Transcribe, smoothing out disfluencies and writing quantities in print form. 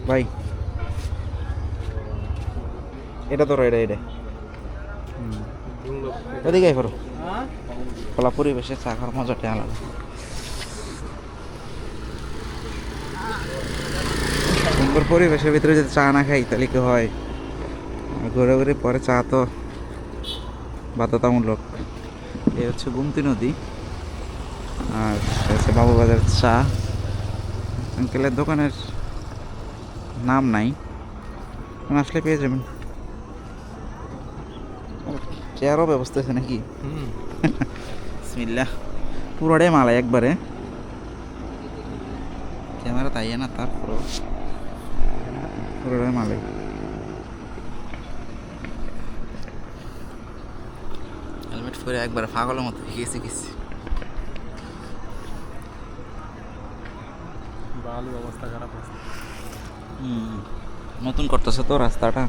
ভাই এটা ধরো, এটা এটা এদিকে করো। খোলা পরিবেশে চা খাওয়ার মজাটাই আলাদা। সুন্দর পরিবেশের ভিতরে যদি চা না খাই তাহলে কি হয়? ঘুরে ঘুরে পরে চা তো বাধ্যতামূলক। এই হচ্ছে গুমতি নদী, আর হচ্ছে বাবুবাজার চা। আঙ্কেলের দোকানের নাম নাই, আসলে পেয়ে যাবেন। চেয়ারও ব্যবস্থা আছে নাকি? বিসমিল্লাহ। পুরোটাই মালাই একবারে, ক্যামেরা তাই না, তারপরও পুরোটাই মালাই। হেলমেট পরে একবার পাগলের মতো গেছি গেছি। ভালো অবস্থা খারাপ আছে। নতুন করতেছে তো রাস্তাটা।